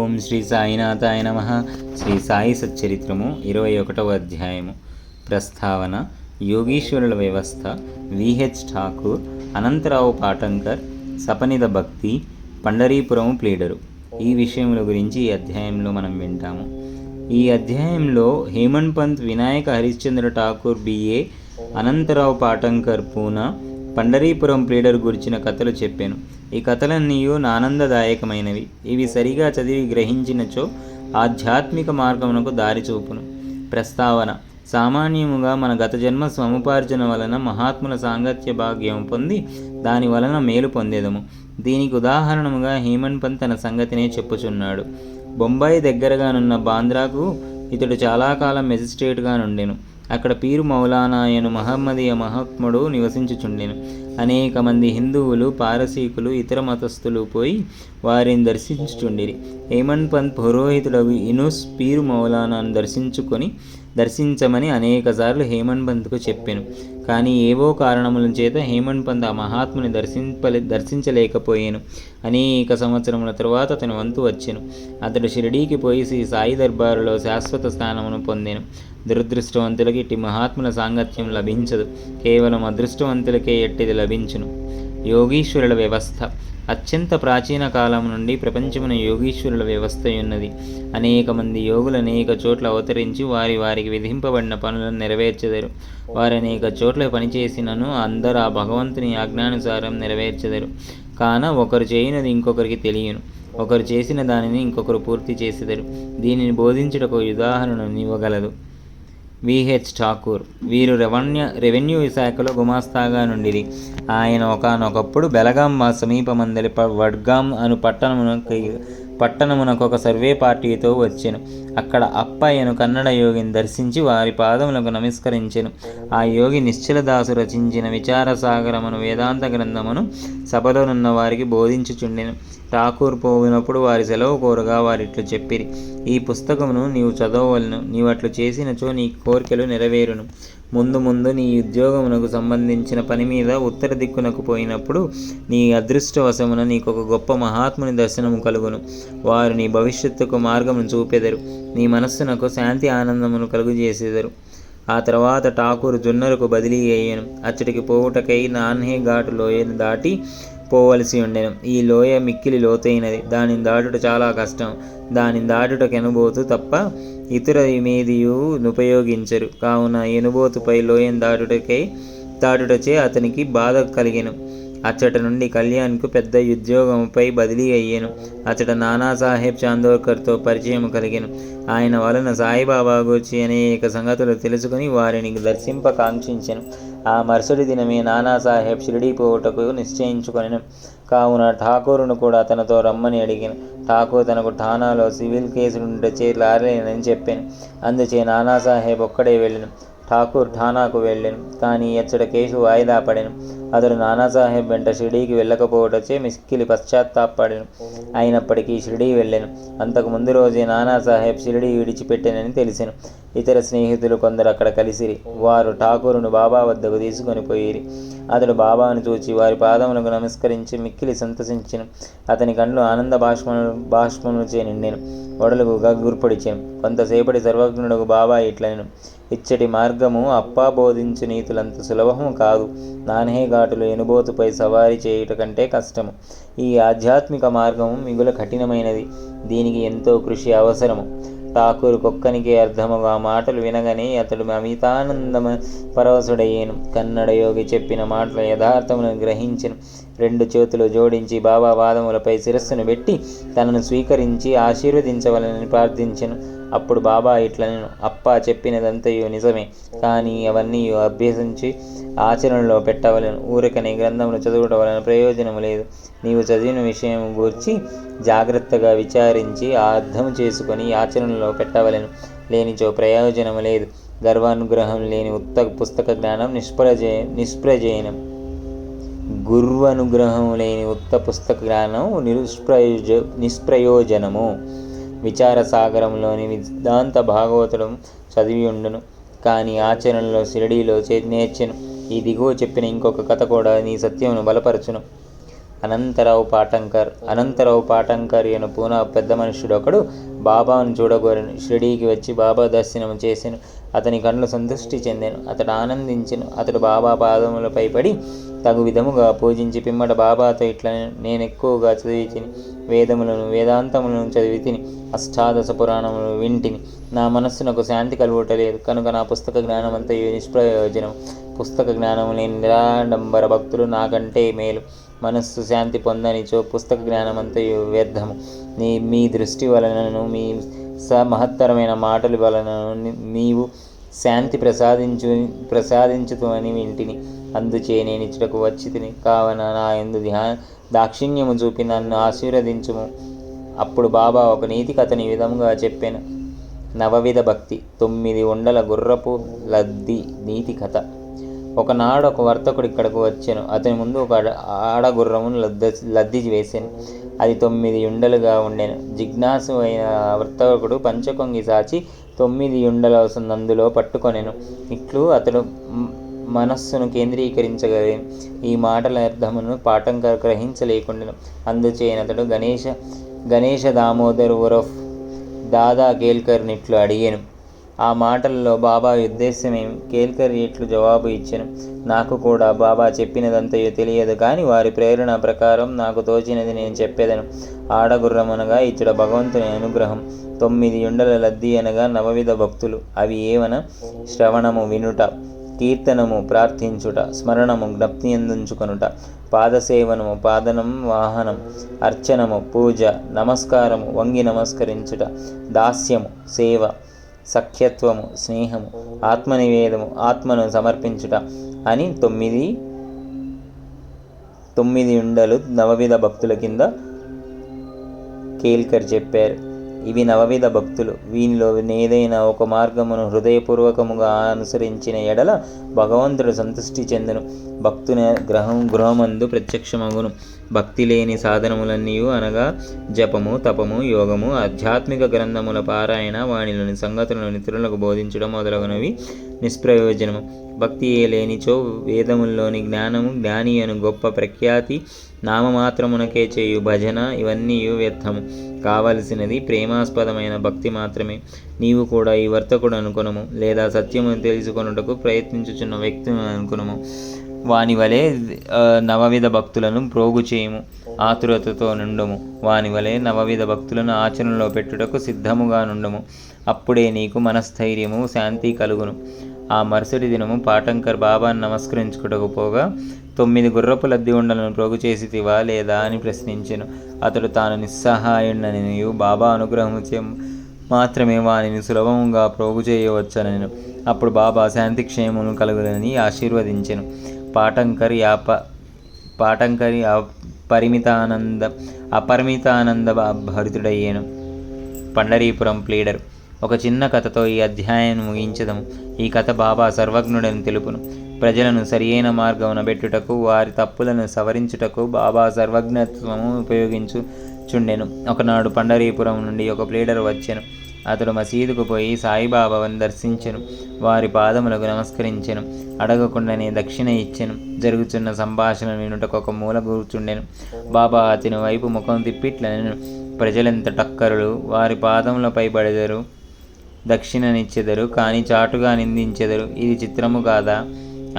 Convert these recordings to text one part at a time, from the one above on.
ఓం శ్రీ సాయినాథాయ నమః. శ్రీ సాయి సచ్చరిత్రము 21వ అధ్యాయము. ప్రస్తావన. యోగీశ్వరుల వ్యవస్థ. విహెచ్ ఠాకూర్, అనంతరావు పాటంకర్, సపనిద భక్తి, పండరీపురం ప్లీడరు. ఈ విషయముల గురించి ఈ అధ్యాయంలో మనం వింటాము. ఈ అధ్యాయంలో హేమంత్ పంత్, వినాయక హరిశ్చంద్ర ఠాకూర్ బిఏ, అనంతరావు పాటంకర్ పూనా, పండరీపురం ప్లీడర్ గురించిన కథలు చెప్పాను. ఈ కథలన్నీ ఆనందదాయకమైనవి. ఇవి సరిగా చదివి గ్రహించినచో ఆధ్యాత్మిక మార్గమునకు దారి చూపును. ప్రస్తావన. సామాన్యముగా మన గత జన్మ సముపార్జన వలన మహాత్ముల సాంగత్య భాగ్యం పొంది దాని వలన మేలు పొందేదము. దీనికి ఉదాహరణముగా హేమంత్ పంత్ తన సంగతినే చెప్పుచున్నాడు. బొంబాయి దగ్గరగానున్న బాంద్రాకు ఇతడు చాలా కాలం మెజిస్ట్రేట్గా నుండెను. అక్కడ పీరు మౌలానాయను మహమ్మదీయ మహాత్ముడు నివసించుచుండెను. అనేక మంది హిందువులు, పారసీకులు, ఇతర మతస్థులు పోయి వారిని దర్శించుచుండిరి. హేమంత్ పంత్ పురోహితుడగు ఇనుస్ పీరు మౌలానాను దర్శించమని అనేక సార్లు హేమంత్ పంత్కు చెప్పాను. కానీ ఏవో కారణముల చేత హేమంత్ పంత్ ఆ మహాత్ముని దర్శించలేకపోయాను. అనేక సంవత్సరముల తరువాత అతని వంతు వచ్చెను. అతడు షిరిడీకి పోయి శ్రీ సాయి దర్బారులో శాశ్వత స్థానమును పొందెను. దురదృష్టవంతులకి ఇట్టి మహాత్ముల సాంగత్యం లభించదు. కేవలం అదృష్టవంతులకే ఎట్టిది లభించును. యోగీశ్వరుల వ్యవస్థ. అత్యంత ప్రాచీన కాలం నుండి ప్రపంచమున యోగీశ్వరుల వ్యవస్థ ఉన్నది. అనేక మంది యోగులు అనేక చోట్ల అవతరించి వారికి విధింపబడిన పనులను నెరవేర్చెదరు. వారు అనేక చోట్ల పనిచేసినను అందరూ ఆ భగవంతుని ఆజ్ఞానుసారం నెరవేర్చెదరు. కాన ఒకరు చేయునది ఇంకొకరికి తెలియను. ఒకరు చేసిన దానిని ఇంకొకరు పూర్తి చేసెదరు. దీనిని బోధించుటకు ఉదాహరణను ఇవ్వగలదు. విహెచ్ ఠాకూర్. వీరు రెవెన్యూ శాఖలో గుమాస్తాగా నుండిరి. ఆయన ఒకానొకప్పుడు బెలగాం సమీపమందలి వడ్గాం అను పట్టణమునకు ఒక సర్వే పార్టీతో వచ్చెను. అక్కడ అప్పయ్యను కన్నడ యోగిని దర్శించి వారి పాదములకు నమస్కరించెను. ఆ యోగి నిశ్చలదాసు రచించిన విచారసాగరమును వేదాంత గ్రంథమును సభలోనున్న వారికి బోధించుచుండెను. ఠాకూర్ పోయినప్పుడు వారి సెలవు కోరగా వారిట్లు చెప్పిరి, ఈ పుస్తకమును నీవు చదవవలను. నీవట్లు చేసినచో నీ కోరికలు నెరవేరును. ముందు నీ ఉద్యోగమునకు సంబంధించిన పని మీద ఉత్తర దిక్కునకు పోయినప్పుడు నీ అదృష్టవశమున నీకొక గొప్ప మహాత్ముని దర్శనము కలుగును. వారు నీ భవిష్యత్తుకు మార్గమును చూపెదరు. నీ మనస్సునకు శాంతి ఆనందమును కలుగజేసేదరు. ఆ తర్వాత ఠాకూర్ జున్నరకు బదిలీ అయ్యాను. అచ్చటికి పోవుటకై నాన్హే ఘాటు లోయను దాటి పోవలసి ఉండెను. ఈ లోయ మిక్కిలి లోతైనది. దానిని దాటుట చాలా కష్టం. దానిని దాటుటకు ఎనుబోతు తప్ప ఇతర ఏమేదియూ ఉపయోగించరు. కావున ఎనుబోతుపై లోయను దాటుటచే అతనికి బాధ కలిగెను. అచ్చట నుండి కళ్యాణ్కు పెద్ద ఉద్యోగముపై బదిలీ అయ్యాను. అచ్చట నానాసాహెబ్ చాందోర్కర్తో పరిచయం కలిగెను. ఆయన వలన సాయిబాబా గూర్చి అనేక సంగతులు తెలుసుకుని వారిని దర్శింప కాంక్షించెను. ఆ మరుసటి దినమే నానాసాహెబ్ షిరిడీ పోవుటకు నిశ్చయించుకొనెను. కావున ఠాకూరును కూడా తనతో రమ్మని అడిగాను. ఠాకూర్ తనకు ఠానాలో సివిల్ కేసులుండచే రాలేనని చెప్పాను. అందుచే నానాసాహెబ్ ఒక్కడే వెళ్ళెను. ఠాకూర్ ఠానాకు వెళ్ళెను. కానీ అచ్చట కేసు వాయిదా పడెను. అతడు నానాసాహెబ్ వెంట షిరిడీకి వెళ్ళకపోవటచే మిక్కిలి పశ్చాత్తాపడెను. అయినప్పటికీ షిరిడీ వెళ్ళెను. అంతకు ముందు రోజే నానాసాహెబ్ షిరిడీ విడిచిపెట్టెనని తెలిసెను. ఇతర స్నేహితులు కొందరు అక్కడ కలిసిరి. వారు ఠాకూరును బాబా వద్దకు తీసుకొని పోయిరి. అతడు బాబాను చూచి వారి పాదములకు నమస్కరించి మిక్కిలి సంతసించెను. అతని కండ్లు ఆనంద బాష్పములచే నిండెను. ఒడలుగు గగ్గుర్పొడిచెను. కొంతసేపటి సర్వజ్ఞుడుగు బాబా ఇట్లనెను, ఇచ్చటి మార్గము అప్పా బోధించు నీతులంత సులభము కాదు. నాన్హే ఘాటులో ఎనుబోతుపై సవారీ చేయుట కంటే కష్టము. ఈ ఆధ్యాత్మిక మార్గము మిగుల కఠినమైనది. దీనికి ఎంతో కృషి అవసరము. ఠాకూర్ కొక్కనికే అర్థముగా మాటలు వినగానే అతడు అమితానందమ పరవశుడయ్యేను. కన్నడ యోగి చెప్పిన మాటల యథార్థములను గ్రహించెను. 2 చేతులు జోడించి బాబా పాదములపై శిరస్సును పెట్టి తనను స్వీకరించి ఆశీర్వదించవలనని ప్రార్థించెను. అప్పుడు బాబా ఇట్లనెను, అప్పా చెప్పినదంతయు నిజమే, కానీ అవన్నీ అభ్యసించి ఆచరణలో పెట్టవలను. ఊరికనే గ్రంథములు చదువుట వలన ప్రయోజనము లేదు. నీవు చదివిన విషయం గూర్చి జాగ్రత్తగా విచారించి అర్థం చేసుకొని ఆచరణలో పెట్టవలను. లేనిచో ప్రయోజనము లేదు. గర్వానుగ్రహం లేని పుస్తక జ్ఞానం నిష్ప్రయోజనం. గుర్వనుగ్రహం లేని పుస్తక జ్ఞానం నిష్ప్రయోజనము. విచారసాగరంలోని వేదాంత భాగవతుడు చదివి ఉండును, కానీ ఆచరణలో షిరిడీలో నేర్చెను. ఈ దిగువ చెప్పిన ఇంకొక కథ కూడా నీ సత్యమును బలపరచును. అనంతరావు పాటంకర్ అను పూనా పెద్ద మనుష్యుడొకడు బాబాను చూడగోరెను. షిరిడీకి వచ్చి బాబా దర్శనము చేసెను. అతని కళ్ళు సంతృష్టి చెందెను. అతడు ఆనందించెను. అతడు బాబా పాదములపై పడి తగు విధముగా పూజించి పిమ్మట బాబాతో ఇట్లా, నేనెక్కువగా చదివి తిని, వేదములను వేదాంతములను చదివి తిని, అష్టాదశ పురాణములు వింటిని, నా మనస్సునకు శాంతి కలుగుటలేదు కనుక నా పుస్తక జ్ఞానమంతయు నిష్ప్రయోజనం. పుస్తక జ్ఞానము లేని నిరాడంబర భక్తులు నాకంటే మేలు. మనస్సు శాంతి పొందనిచో పుస్తక జ్ఞానమంతయు వ్యర్థము. మీ దృష్టి వలనను మీ మహత్తరమైన మాటల వలనను నీవు శాంతి ప్రసాదించుతని వింటిని. అందుచే నేనిచ్చటకు వచ్చి తిని కావున నా యందు దాక్షిణ్యము చూపి నన్ను ఆశీర్వదించుము. అప్పుడు బాబా ఒక నీతి కథని ఈ విధముగా చెప్పాను. నవవిధ భక్తి 9 ఉండల గుర్రపు లద్ది నీతి కథ. ఒకనాడు ఒక వర్తకుడు ఇక్కడకు వచ్చాను. అతని ముందు ఒక ఆడగుర్రమును లద్ది వేసాను. అది 9 యుండలుగా ఉండెను. జిజ్ఞాసు అయిన వర్తకుడు పంచకొంగి సాచి 9 యుండల నందులో పట్టుకొనెను. ఇట్లు అతడు మనస్సును కేంద్రీకరించగలిగాను. ఈ మాటల అర్థమును పాటంకర్ గ్రహించలేకుండాను. అందుచేనతడు గణేష దామోదర్ ఉరఫ్ దాదా కేల్కర్ నిట్లు అడిగాను. ఆ మాటలలో బాబా ఉద్దేశమేమి? కేల్కర్ ఇట్లు జవాబు ఇచ్చెను. నాకు కూడా బాబా చెప్పినదంతయో తెలియదు, కానీ వారి ప్రేరణ ప్రకారం నాకు తోచినది నేను చెప్పేదను. ఆడగుర్రమనగా ఇచ్చట భగవంతుని అనుగ్రహం. 9 యుండల లద్ది అనగా నవవిధ భక్తులు. అవి ఏవన: శ్రవణము వినుట, కీర్తనము ప్రార్థించుట, స్మరణము జ్ఞప్తి అందించుకొనుట, పాదసేవనము పాదనం వాహనం, అర్చనము పూజ, నమస్కారము వంగి నమస్కరించుట, దాస్యము సేవ, సఖ్యత్వము స్నేహము, ఆత్మనివేదము ఆత్మను సమర్పించుట అని 9 యుండలు నవవిధ భక్తుల కింద కేల్కర్ చెప్పారు. ఇవి నవవిధ భక్తులు. వీనిలో ఏదైనా ఒక మార్గమును హృదయపూర్వకముగా అనుసరించిన ఎడల భగవంతుడు సంతృష్టి చెందును. భక్తుని గృహమందు ప్రత్యక్షమగును. భక్తి లేని సాధనములన్నీ అనగా జపము, తపము, యోగము, ఆధ్యాత్మిక గ్రంథముల పారాయణ, వానిలోని సంగతులను ఇతరులకు బోధించడం మొదలగునవి నిష్ప్రయోజనము. భక్తి లేనిచో వేదముల్లోని జ్ఞానము, జ్ఞాని అను గొప్ప ప్రఖ్యాతి, నామమాత్రమునకే చేయు భజన ఇవన్నీ వ్యర్థము. కావలసినది ప్రేమాస్పదమైన భక్తి మాత్రమే. నీవు కూడా ఈ వర్తకుడు అనుకునము, లేదా సత్యమును తెలుసుకొనుటకు ప్రయత్నించుచున్న వ్యక్తిని అనుకునము. వాని వలె నవవిధ భక్తులను ప్రోగు చేయము, ఆతురతతో నుండము. వాని వలె నవవిధ భక్తులను ఆచరణలో పెట్టుటకు సిద్ధముగా నుండము. అప్పుడే నీకు మనస్థైర్యము, శాంతి కలుగును. ఆ మరుసటి దినము పాటంకర్ బాబాను నమస్కరించుటకు పోగా 9 గుర్రపు లద్ది ఉండలను ప్రోగు చేసితివా లేదా అని ప్రశ్నించెను. అతడు తాను నిస్సహాయుడనియు బాబా అనుగ్రహము మాత్రమే వానిని సులభముగా ప్రోగు చేయవచ్చనెను. అప్పుడు బాబా శాంతి క్షేమమును కలుగునని ఆశీర్వదించెను. పాటంకరి అపరిమితానంద భరితుడయ్యేను. పండరీపురం ప్లీడర్. ఒక చిన్న కథతో ఈ అధ్యాయాన్ని ముగించదము. ఈ కథ బాబా సర్వజ్ఞుడని తెలుపును. ప్రజలను సరియైన మార్గమున పెట్టుటకు, వారి తప్పులను సవరించుటకు బాబా సర్వజ్ఞత్వము ఉపయోగించుచుండెను. ఒకనాడు పండరీపురం నుండి ఒక ప్లీడర్ వచ్చెను. అతడు మసీదుకు పోయి సాయిబాబాను దర్శించెను. వారి పాదములకు నమస్కరించెను. అడగకుండానే దక్షిణ ఇచ్చెను. జరుగుతున్న సంభాషణ వినుటకు ఒక మూల కూర్చుండెను. బాబా అతని వైపు ముఖం తిప్పిట్లనెను: ప్రజలెంత టక్కరులు! వారి పాదములపై పడెదరు, దక్షిణనిచ్చెదరు, కానీ చాటుగా నిందించెదరు. ఇది చిత్రము కాదా?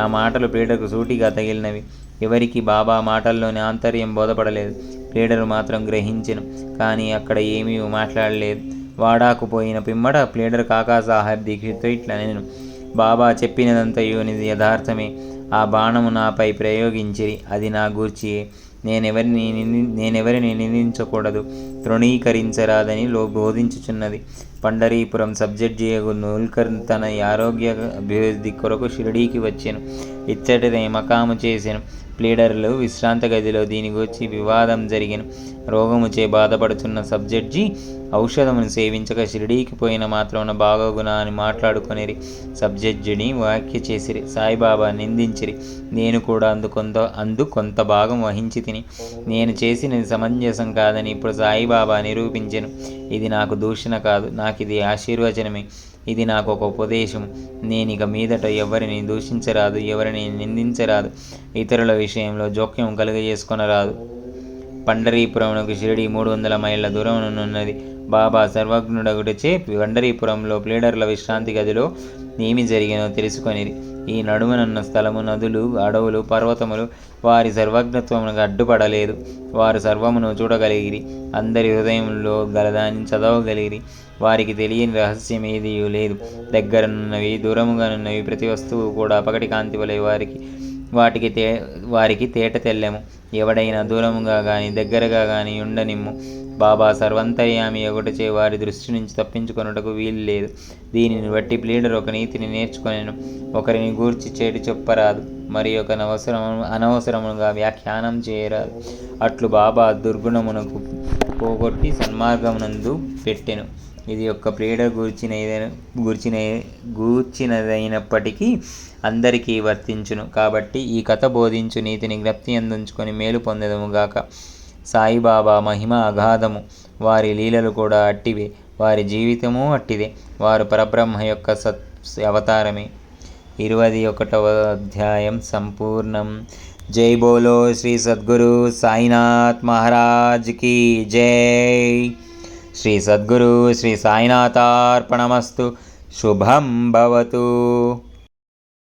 ఆ మాటలు ప్లీడర్కు సూటిగా తగిలినవి. ఎవరికి బాబా మాటల్లోని ఆంతర్యం బోధపడలేదు. ప్లీడరు మాత్రం గ్రహించెను, కానీ అక్కడ ఏమీ మాట్లాడలేదు. వాడాకు పోయిన పిమ్మట ప్లీడర్ కాకాసాహెబ్ దీక్షిత్తో ఇట్లనెను: బాబా చెప్పినదంతయు యథార్థమే. ఆ బాణము నాపై ప్రయోగించిరి, అది నా గూర్చియే. నేనెవరిని నిందించకూడదు, తృణీకరించరాదని బోధించుచున్నది. పండరీపురం సబ్జడ్జియగు నూల్కర్ తన ఆరోగ్య అభివృద్ధి కొరకు షిరిడీకి వచ్చెను. ఇచ్చటనే మకాము చేసెను. ప్లీడర్లు విశ్రాంత గదిలో దీని గురించి వివాదం జరిగెను. రోగముచే బాధపడుతున్న సబ్జడ్జి ఔషధమును సేవించక షిరిడీకి పోయిన మాత్రమున బాగోగునా అని మాట్లాడుకొనిరి. సబ్జడ్జిని వ్యాఖ్య చేసిరి. సాయిబాబా నిందించిరి. నేను కూడా అందు కొంత భాగం వహించి తిని. నేను చేసినది సమంజసం కాదని ఇప్పుడు సాయిబాబా నిరూపించెను. ఇది నాకు దూషణ కాదు, నాకిది ఆశీర్వచనమే. ఇది నాకు ఒక ఉపదేశం. నేనిక మీదట ఎవరిని దూషించరాదు, ఎవరిని నిందించరాదు, ఇతరుల విషయంలో జోక్యం కలుగజేసుకొనరాదు. పండరీపురమునకు షిరిడి 300 మైళ్ళ దూరమునున్నది. బాబా సర్వజ్ఞుడగుటచే పండరీపురంలో ప్లీడర్ల విశ్రాంతి గదిలో ఏమి జరిగినో తెలుసుకొనిరి. ఈ నడుమనున్న స్థలము, నదులు, అడవులు, పర్వతములు వారి సర్వజ్ఞత్వమునకు అడ్డుపడలేదు. వారు సర్వమును చూడగలిగిరి, అందరి హృదయంలో గలదాన్ని చదవగలిగిరి. వారికి తెలియని రహస్యమేదీ లేదు. దగ్గరనున్నవి, దూరముగానున్నవి ప్రతి వస్తువు కూడా పగటి కాంతి వలె వారికి తేట తెల్లెము. ఎవడైనా దూరముగా గాని దగ్గరగా గాని ఉండనిమ్ము, బాబా సర్వంతర్యామి ఒకటిచే వారి దృష్టి నుంచి తప్పించుకొనుటకు వీలు లేదు. దీనిని బట్టి ప్లీడర్ ఒక నీతిని నేర్చుకొనెను. ఒకరిని గూర్చి చెడు చెప్పరాదు, మరి ఒక అనవసరముగా వ్యాఖ్యానం చేయరాదు. అట్లు బాబా దుర్గుణమునకు పోగొట్టి సన్మార్గమునందు పెట్టెను. ఇది ఒక్క ప్లీడర్ గూర్చినదైనప్పటికీ అందరికీ వర్తించును. కాబట్టి ఈ కథ బోధించు నీతిని జ్ఞప్తి అందుంచుకొని మేలు పొందెదముగాక. సాయిబాబా మహిమ అగాధము, వారి లీలలు కూడా అట్టివే, వారి జీవితము అట్టిదే. వారు పరబ్రహ్మ యొక్క అవతారమే. 21వ అధ్యాయం సంపూర్ణం. జై బోలో శ్రీ సద్గురు సాయినాథ్ మహారాజ్ కీ జై. శ్రీ సద్గురు శ్రీ సాయినాథార్పణమస్తు. శుభం భవతు.